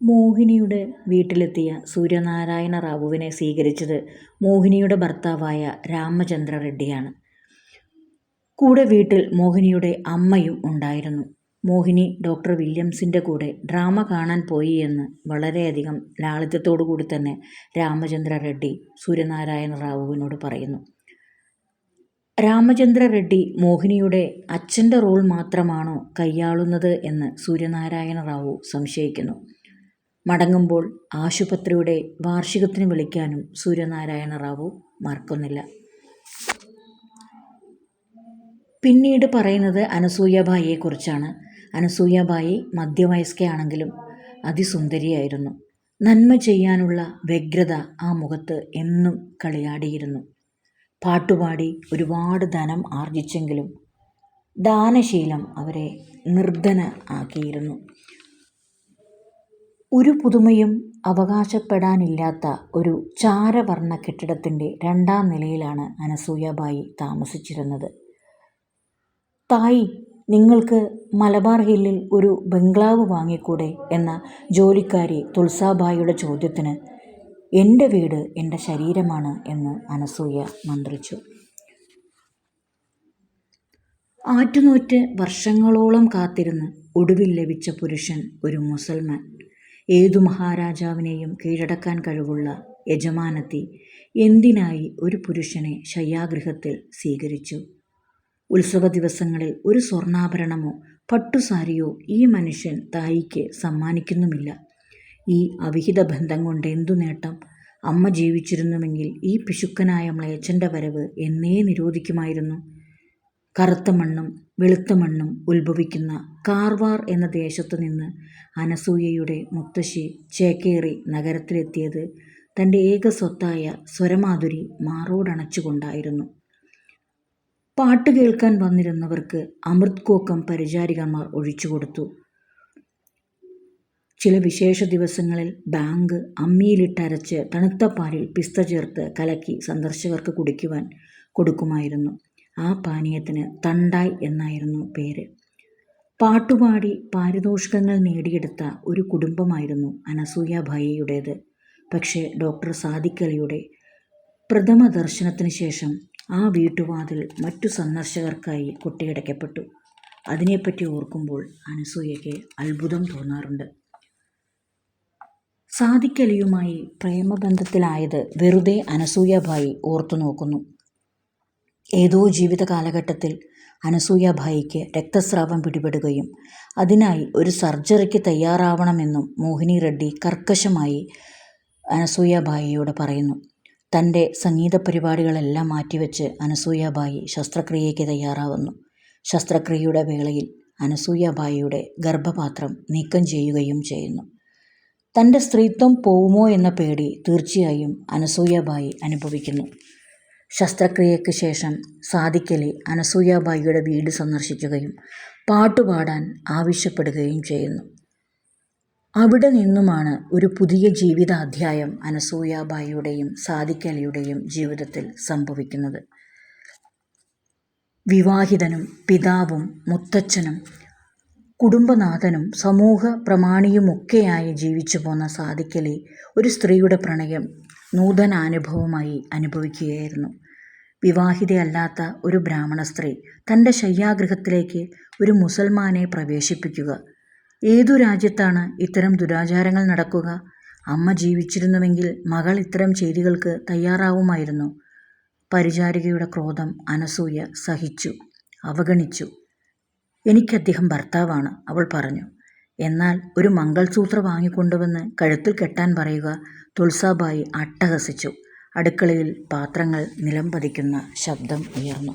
മോഹിനിയുടെ വീട്ടിലെത്തിയ സൂര്യനാരായണ റാവുവിനെ സ്വീകരിച്ചത് മോഹിനിയുടെ ഭർത്താവായ രാമചന്ദ്ര റെഡ്ഡിയാണ്. കൂടെ വീട്ടിൽ മോഹിനിയുടെ അമ്മയും ഉണ്ടായിരുന്നു. മോഹിനി ഡോക്ടർ വില്യംസിൻ്റെ കൂടെ ഡ്രാമ കാണാൻ പോയി എന്ന് വളരെയധികം ലാളിത്യത്തോടു കൂടി തന്നെ രാമചന്ദ്ര റെഡ്ഡി സൂര്യനാരായണ റാവുവിനോട് പറയുന്നു. രാമചന്ദ്ര റെഡ്ഡി മോഹിനിയുടെ അച്ഛൻ്റെ റോൾ മാത്രമാണോ കൈയാളുന്നത് എന്ന് സൂര്യനാരായണ റാവു സംശയിക്കുന്നു. മടങ്ങുമ്പോൾ ആശുപത്രിയുടെ വാർഷികത്തിന് വിളിക്കാനും സൂര്യനാരായണ റാവു മറക്കുന്നില്ല. പിന്നീട് പറയുന്നത് അനസൂയബായിയെക്കുറിച്ചാണ്. അനസൂയബായി മധ്യവയസ്കയാണെങ്കിലും അതിസുന്ദരിയായിരുന്നു. നന്മ ചെയ്യാനുള്ള വ്യഗ്രത ആ മുഖത്ത് എന്നും കളിയാടിയിരുന്നു. പാട്ടുപാടി ഒരുപാട് ധനം ആർജിച്ചെങ്കിലും ദാനശീലം അവരെ നിർധന ആക്കിയിരുന്നു. ഒരു പുതുമയും അവകാശപ്പെടാനില്ലാത്ത ഒരു ചാരവർണ്ണ കെട്ടിടത്തിൻ്റെ 2ാം നിലയിലാണ് അനസൂയബായി താമസിച്ചിരുന്നത്. തായി, നിങ്ങൾക്ക് മലബാർ ഹില്ലിൽ ഒരു ബംഗ്ലാവ് വാങ്ങിക്കൂടെ എന്ന ജോലിക്കാരി തുൾസാബായിയുടെ ചോദ്യത്തിന് എൻ്റെ വീട് എൻ്റെ ശരീരമാണ് എന്ന് അനസൂയ മന്ത്രിച്ചു. ആറ്റുനോറ്റ് വർഷങ്ങളോളം കാത്തിരുന്ന് ഒടുവിൽ ലഭിച്ച പുരുഷൻ ഒരു മുസൽമാൻ. ഏതു മഹാരാജാവിനെയും കീഴടക്കാൻ കഴിവുള്ള യജമാനത്തി എന്തിനായി ഒരു പുരുഷനെ ശയ്യാഗൃഹത്തിൽ സ്വീകരിച്ചു? ഉത്സവ ദിവസങ്ങളിൽ ഒരു സ്വർണ്ണാഭരണമോ പട്ടുസാരിയോ ഈ മനുഷ്യൻ തായിക്ക് സമ്മാനിക്കുന്നുമില്ല. ഈ അവിഹിത ബന്ധം കൊണ്ട് എന്തു നേട്ടം? അമ്മ ജീവിച്ചിരുന്നുവെങ്കിൽ ഈ പിശുക്കനായ മ്ലേച്ഛൻ്റെ വരവ് എന്നേ നിരോധിക്കുമായിരുന്നു. കറുത്ത മണ്ണും വെളുത്ത മണ്ണും ഉത്ഭവിക്കുന്ന കാർവാർ എന്ന ദേശത്തു നിന്ന് അനസൂയയുടെ മുത്തശ്ശി ചേക്കേറി നഗരത്തിലെത്തിയത് തൻ്റെ ഏക സ്വത്തായ സ്വരമാധുരി മാറോടണച്ചുകൊണ്ടായിരുന്നു. പാട്ട് കേൾക്കാൻ വന്നിരുന്നവർക്ക് അമൃത് കോക്കം പരിചാരികന്മാർ ഒഴിച്ചുകൊടുത്തു. ചില വിശേഷ ദിവസങ്ങളിൽ ബാങ്ക് അമ്മിയിലിട്ടരച്ച് തണുത്ത പാലിൽ പിസ്ത ചേർത്ത് കലക്കി സന്ദർശകർക്ക് കുടിക്കുവാൻ കൊടുക്കുമായിരുന്നു. ആ പാനീയത്തിന് തണ്ടായ് എന്നായിരുന്നു പേര്. പാട്ടുപാടി പാരിതോഷികങ്ങൾ നേടിയെടുത്ത ഒരു കുടുംബമായിരുന്നു അനസൂയബായിയുടേത്. പക്ഷേ ഡോക്ടർ സാദിഖ് അലിയുടെ പ്രഥമ ദർശനത്തിന് ശേഷം ആ വീട്ടുവാതിൽ മറ്റു സന്ദർശകർക്കായി കൊട്ടിയടയ്ക്കപ്പെട്ടു. അതിനെപ്പറ്റി ഓർക്കുമ്പോൾ അനസൂയയ്ക്ക് അത്ഭുതം തോന്നാറുണ്ട്. സാദിഖ് അലിയുമായി പ്രേമബന്ധത്തിലായത് വെറുതെ അനസൂയബായി ഓർത്തു നോക്കുന്നു. ഏതോ ജീവിത കാലഘട്ടത്തിൽ അനസൂയബായിക്ക് രക്തസ്രാവം പിടിപെടുകയും അതിനായി ഒരു സർജറിക്ക് തയ്യാറാവണമെന്നും മോഹിനി റെഡ്ഡി കർക്കശമായി അനസൂയബായിയോട് പറയുന്നു. തൻ്റെ സംഗീത പരിപാടികളെല്ലാം മാറ്റിവെച്ച് അനസൂയബായി ശസ്ത്രക്രിയയ്ക്ക് തയ്യാറാവുന്നു. ശസ്ത്രക്രിയയുടെ വേളയിൽ അനസൂയബായിയുടെ ഗർഭപാത്രം നീക്കം ചെയ്യുകയും ചെയ്യുന്നു. തൻ്റെ സ്ത്രീത്വം പോവുമോ എന്ന പേടി തീർച്ചയായും അനസൂയബായി അനുഭവിക്കുന്നു. ശസ്ത്രക്രിയയ്ക്ക് ശേഷം സാദിഖ് അലി അനസൂയബായിയുടെ വീട് സന്ദർശിക്കുകയും പാട്ടുപാടാൻ ആവശ്യപ്പെടുകയും ചെയ്യുന്നു. അവിടെ നിന്നുമാണ് ഒരു പുതിയ ജീവിതാധ്യായം അനസൂയബായിയുടെയും സാദിഖ് അലിയുടെയും ജീവിതത്തിൽ സംഭവിക്കുന്നത്. വിവാഹിതനും പിതാവും മുത്തച്ഛനും കുടുംബനാഥനും സമൂഹ പ്രമാണിയുമൊക്കെയായി ജീവിച്ചു പോന്ന സാദിഖ് അലി ഒരു സ്ത്രീയുടെ പ്രണയം നൂതനാനുഭവമായി അനുഭവിക്കുകയായിരുന്നു. വിവാഹിതയല്ലാത്ത ഒരു ബ്രാഹ്മണ സ്ത്രീ തൻ്റെ ശയ്യാഗൃഹത്തിലേക്ക് ഒരു മുസൽമാനെ പ്രവേശിപ്പിക്കുക. ഏതു രാജ്യത്താണ് ഇത്തരം ദുരാചാരങ്ങൾ നടക്കുക? അമ്മ ജീവിച്ചിരുന്നുവെങ്കിൽ മകൾ ഇത്തരം ചെയ്തികൾക്ക് തയ്യാറാവുമായിരുന്നു. പരിചാരികയുടെ ക്രോധം അനസൂയ സഹിച്ചു, അവഗണിച്ചു. എനിക്കദ്ദേഹം ഭർത്താവാണ്, അവൾ പറഞ്ഞു. എന്നാൽ ഒരു മംഗൾസൂത്രം വാങ്ങിക്കൊണ്ടുവന്ന് കഴുത്തിൽ കെട്ടാൻ പറയുക. തുൾസാബായി അട്ടഹസിച്ചു. അടുക്കളയിൽ പാത്രങ്ങൾ നിലംപതിക്കുന്ന ശബ്ദം ഉയർന്നു.